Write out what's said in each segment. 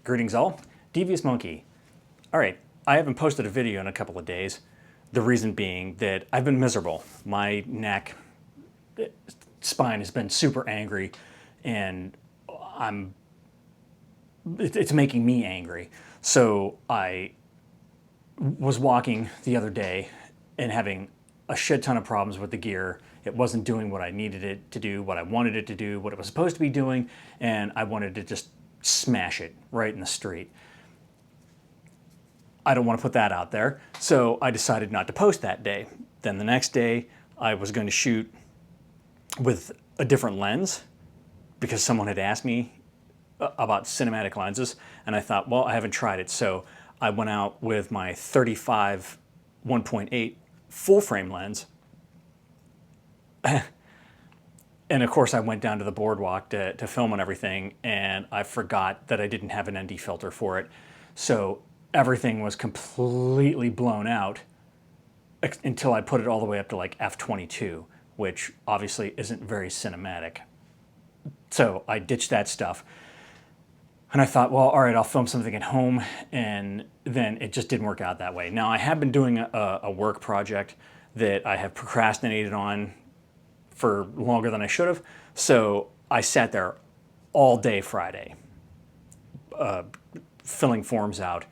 Greetings all, Devious Monkey. All right, I haven't posted a video in a couple of days. The reason being that I've been miserable. My neck, spine has been super angry, and it's making me angry. So I was walking the other day and having a shit ton of problems with the gear. It wasn't doing what I needed it to do, what I wanted it to do, what it was supposed to be doing, and I wanted to just smash it right in the street. I don't want to put that out there, so I decided not to post that day. Then the next day, I was going to shoot with a different lens because someone had asked me about cinematic lenses, and I thought, well, I haven't tried it, so I went out with my 35 1.8 full frame lens. And of course I went down to the boardwalk to film and everything, and I forgot that I didn't have an ND filter for it. So everything was completely blown out until I put it all the way up to like f22, which obviously isn't very cinematic. So I ditched that stuff. And I thought, well, all right, I'll film something at home, and then it just didn't work out that way. Now, I have been doing a work project that I have procrastinated on for longer than I should have, so I sat there all day Friday, filling forms out,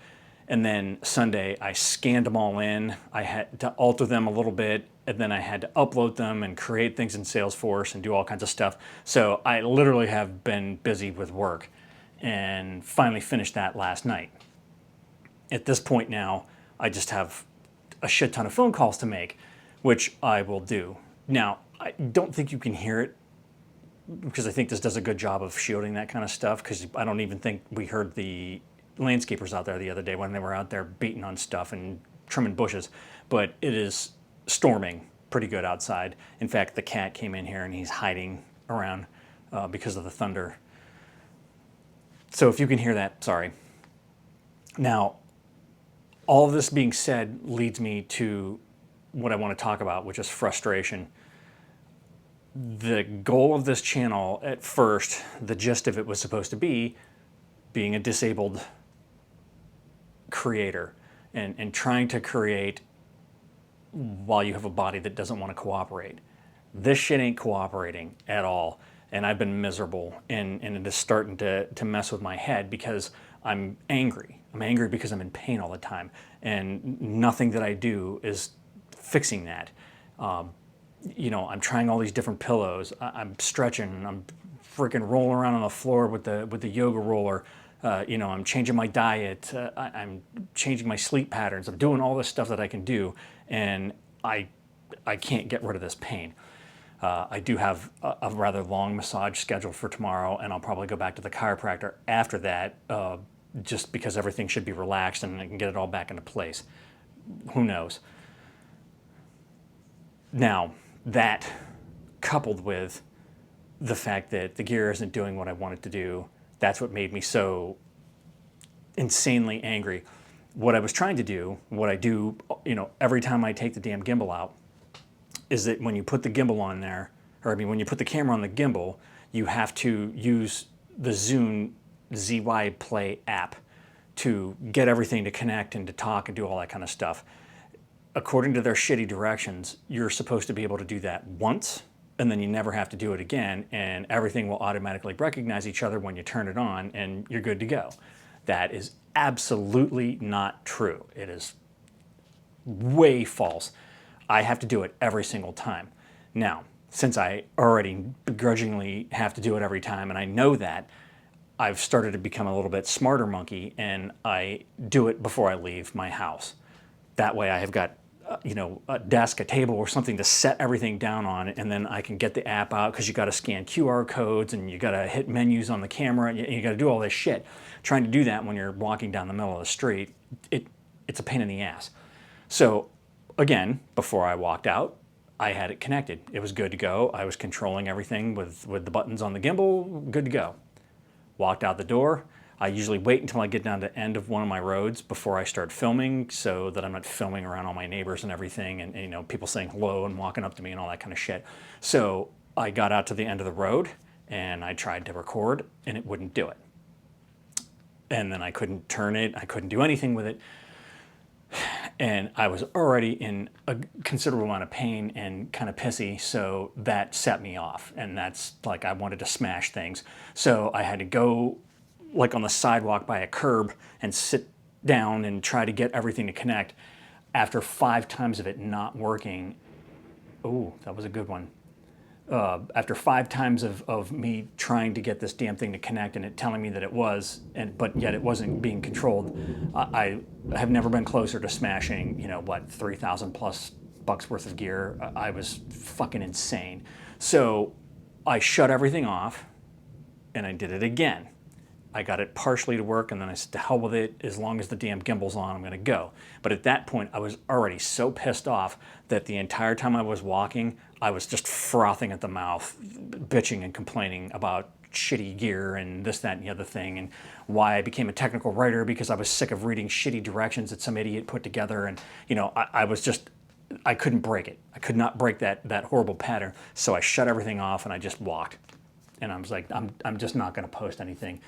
and then Sunday I scanned them all in. I had to alter them a little bit, and then I had to upload them and create things in Salesforce and do all kinds of stuff. So I literally have been busy with work, and finally finished that last night. At this point now, I just have a shit ton of phone calls to make, which I will do. Now, I don't think you can hear it because I think this does a good job of shielding that kind of stuff, because I don't even think we heard the landscapers out there the other day when they were out there beating on stuff and trimming bushes. But it is storming pretty good outside. In fact, the cat came in here and he's hiding around because of the thunder. So if you can hear that, sorry. Now, all of this being said leads me to what I want to talk about, which is frustration. The goal of this channel at first, the gist of it was supposed to be being a disabled creator and trying to create while you have a body that doesn't want to cooperate. This shit ain't cooperating at all. And I've been miserable, and it is starting to mess with my head because I'm angry. I'm angry because I'm in pain all the time, and nothing that I do is fixing that. You know, I'm trying all these different pillows. I'm stretching. I'm freaking rolling around on the floor with the yoga roller. You know, I'm changing my diet. I'm changing my sleep patterns. I'm doing all this stuff that I can do, and I can't get rid of this pain. I do have a rather long massage scheduled for tomorrow, and I'll probably go back to the chiropractor after that, just because everything should be relaxed and I can get it all back into place. Who knows? Now, that coupled with the fact that the gear isn't doing what I want it to do, that's what made me so insanely angry. What I was trying to do, what I do, you know, every time I take the damn gimbal out, is that when you put the gimbal on there, or I mean, when you put the camera on the gimbal, you have to use the Zune ZY Play app to get everything to connect and to talk and do all that kind of stuff. According to their shitty directions, you're supposed to be able to do that once, and then you never have to do it again, and everything will automatically recognize each other when you turn it on, and you're good to go. That is absolutely not true. It is way false. I have to do it every single time. Now, since I already begrudgingly have to do it every time, and I know that, I've started to become a little bit smarter monkey, and I do it before I leave my house. That way I have got you know, a desk, a table, or something to set everything down on, and then I can get the app out, because you got to scan QR codes and you got to hit menus on the camera, and you got to do all this shit. Trying to do that when you're walking down the middle of the street, it's a pain in the ass. So again, before I walked out, I had it connected. It was good to go. I was controlling everything with the buttons on the gimbal, good to go. Walked out the door. I usually wait until I get down to the end of one of my roads before I start filming, so that I'm not filming around all my neighbors and everything, and you know, people saying hello and walking up to me and all that kind of shit. So I got out to the end of the road and I tried to record, and it wouldn't do it. and then I couldn't turn it. I couldn't do anything with it. And I was already in a considerable amount of pain and kind of pissy, so that set me off. And that's like, I wanted to smash things. So I had to go like on the sidewalk by a curb and sit down and try to get everything to connect. After 5 times of it not working, oh, that was a good one. After 5 times of me trying to get this damn thing to connect and it telling me that it was, but yet it wasn't being controlled, I have never been closer to smashing, you know, what, 3,000 plus bucks worth of gear. I was fucking insane. So I shut everything off and I did it again. I got it partially to work, and then I said, to hell with it, as long as the damn gimbal's on, I'm gonna go. But at that point, I was already so pissed off that the entire time I was walking, I was just frothing at the mouth, bitching and complaining about shitty gear and this, that, and the other thing, and why I became a technical writer, because I was sick of reading shitty directions that some idiot put together. And, you know, I couldn't break it. I could not break that horrible pattern. So I shut everything off and I just walked. And I was like, I'm just not gonna post anything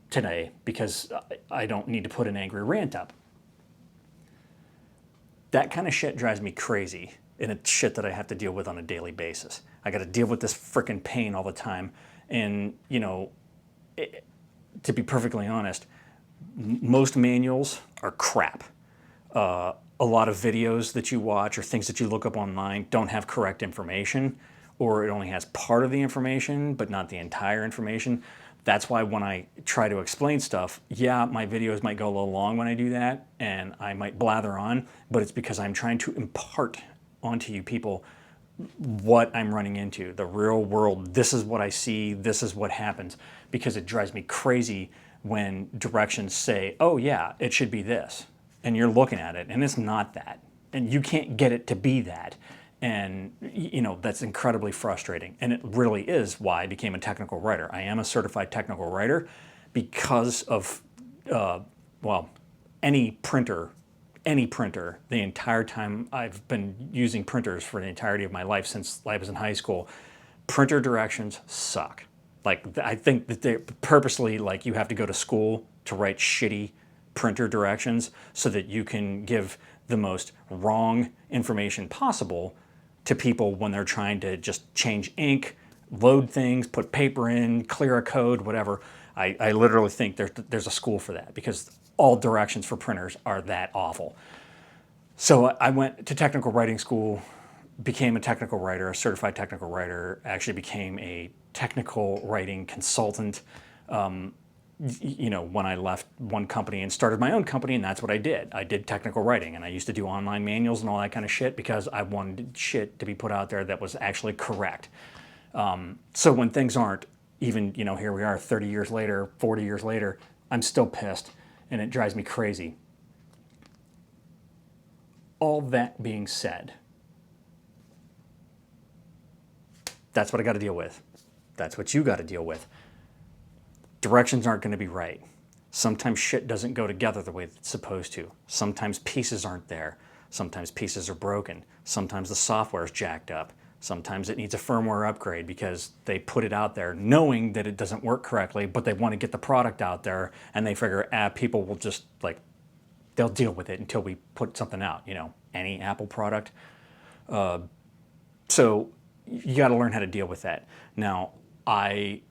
today because I don't need to put an angry rant up. That kind of shit drives me crazy, and it's shit that I have to deal with on a daily basis. I got to deal with this freaking pain all the time. And, you know, to be perfectly honest, most manuals are crap. A lot of videos that you watch or things that you look up online don't have correct information, or it only has part of the information but not the entire information. That's why when I try to explain stuff, yeah, my videos might go a little long when I do that, and I might blather on, but it's because I'm trying to impart onto you people what I'm running into, the real world. This is what I see, this is what happens, because it drives me crazy when directions say, oh yeah, it should be this, and you're looking at it, and it's not that, and you can't get it to be that. And, you know, that's incredibly frustrating. And it really is why I became a technical writer. I am a certified technical writer because of, well, any printer, the entire time I've been using printers for the entirety of my life since I was in high school, printer directions suck. Like, I think that they purposely, like, you have to go to school to write shitty printer directions so that you can give the most wrong information possible to people when they're trying to just change ink, load things, put paper in, clear a code, whatever. I literally think there's a school for that, because all directions for printers are that awful. So I went to technical writing school, became a technical writer, a certified technical writer, actually became a technical writing consultant, you know, when I left one company and started my own company, and that's what I did. I did technical writing, and I used to do online manuals and all that kind of shit because I wanted shit to be put out there that was actually correct. So when things aren't, even, you know, here we are 30 years later, 40 years later, I'm still pissed, and it drives me crazy. All that being said, that's what I got to deal with. That's what you got to deal with. Directions aren't going to be right. Sometimes shit doesn't go together the way it's supposed to. Sometimes pieces aren't there. Sometimes pieces are broken. Sometimes the software is jacked up. Sometimes it needs a firmware upgrade because they put it out there knowing that it doesn't work correctly, but they want to get the product out there, and they figure, people will just, like, they'll deal with it until we put something out, you know, any Apple product. So you got to learn how to deal with that. Now, I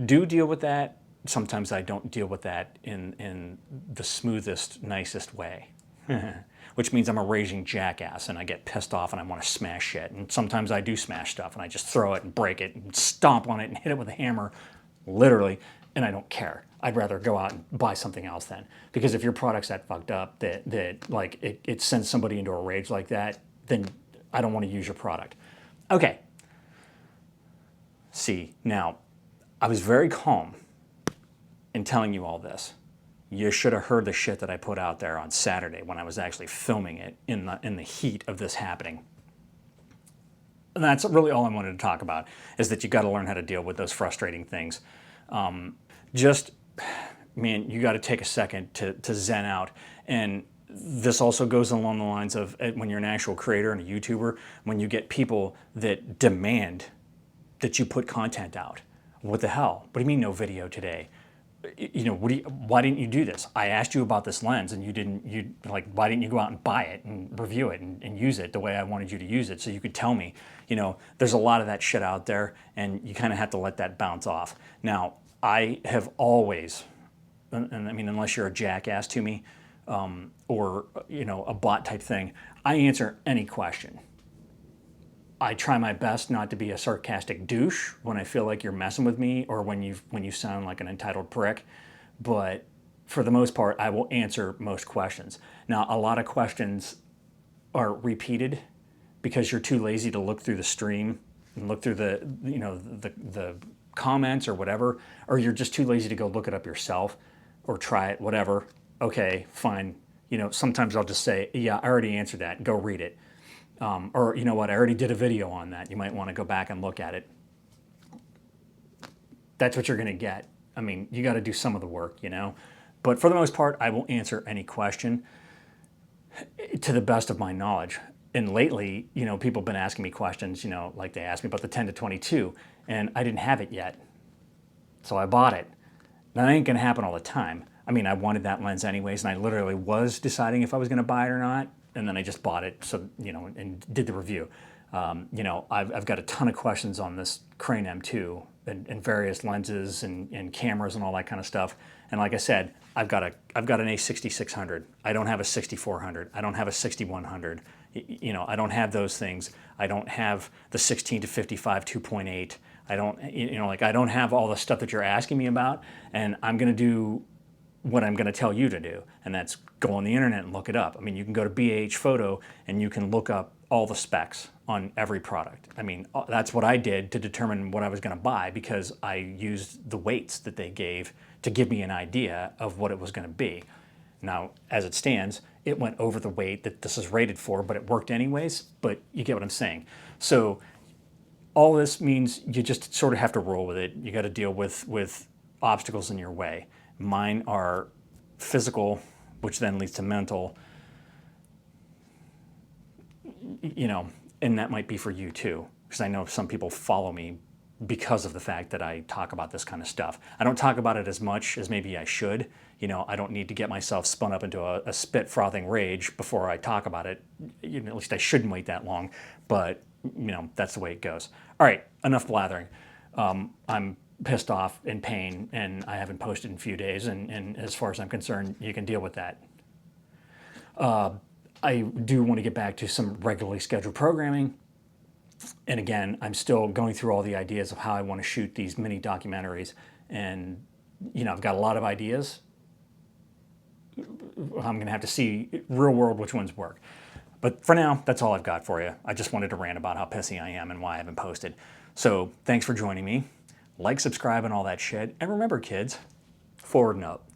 do deal with that. Sometimes I don't deal with that in the smoothest, nicest way, which means I'm a raging jackass and I get pissed off and I want to smash shit. And sometimes I do smash stuff and I just throw it and break it and stomp on it and hit it with a hammer, literally, and I don't care. I'd rather go out and buy something else then. Because if your product's that fucked up that like it sends somebody into a rage like that, then I don't want to use your product. Okay. See, now, I was very calm in telling you all this. You should have heard the shit that I put out there on Saturday when I was actually filming it in the heat of this happening. And that's really all I wanted to talk about, is that you got to learn how to deal with those frustrating things. Man, you got to take a second to zen out. And this also goes along the lines of when you're an actual creator and a YouTuber, when you get people that demand that you put content out. What the hell? What do you mean no video today? why didn't you do this? I asked you about this lens and why didn't you go out and buy it and review it and use it the way I wanted you to use it so you could tell me, there's a lot of that shit out there and you kind of have to let that bounce off. Now, I have always, and I mean, unless you're a jackass to me, or, a bot type thing, I answer any question. I try my best not to be a sarcastic douche when I feel like you're messing with me or when you sound like an entitled prick. But for the most part, I will answer most questions. Now, a lot of questions are repeated because you're too lazy to look through the stream and look through the comments or whatever, or you're just too lazy to go look it up yourself or try it, whatever. Okay, fine. Sometimes I'll just say, yeah, I already answered that. Go read it. Or you know what, I already did a video on that. You might want to go back and look at it. That's what you're going to get. I mean, you got to do some of the work, But for the most part, I will answer any question to the best of my knowledge. And lately, people have been asking me questions, like they asked me about the 10 to 22, and I didn't have it yet. So I bought it. Now, that ain't going to happen all the time. I mean, I wanted that lens anyways, and I literally was deciding if I was going to buy it or not. And then I just bought it, so and did the review. I've got a ton of questions on this Crane M2 and various lenses and cameras and all that kind of stuff. And like I said, I've got an A6600. I don't have a 6400. I don't have a 6100. I don't have those things. I don't have the 16 to 55 2.8. I don't, I don't have all the stuff that you're asking me about. And I'm going to do what I'm going to tell you to do, and that's go on the internet and look it up. I mean, you can go to BH Photo and you can look up all the specs on every product. I mean, that's what I did to determine what I was going to buy because I used the weights that they gave to give me an idea of what it was going to be. Now, as it stands, it went over the weight that this is rated for, but it worked anyways, but you get what I'm saying. So all this means you just sort of have to roll with it. You got to deal with obstacles in your way. Mine are physical, which then leads to mental, and that might be for you too, because I know some people follow me because of the fact that I talk about this kind of stuff. I don't talk about it as much as maybe I should. I don't need to get myself spun up into a spit frothing rage before I talk about it. At least I shouldn't wait that long, but that's the way it goes. All right, enough blathering. I'm pissed off, in pain, and I haven't posted in a few days, and as far as I'm concerned, you can deal with that. I do want to get back to some regularly scheduled programming, and again, I'm still going through all the ideas of how I want to shoot these mini documentaries, and I've got a lot of ideas. I'm going to have to see real world which ones work. But for now, that's all I've got for you. I just wanted to rant about how pissy I am and why I haven't posted. So thanks for joining me. Like, subscribe, and all that shit. And remember, kids, forward and up.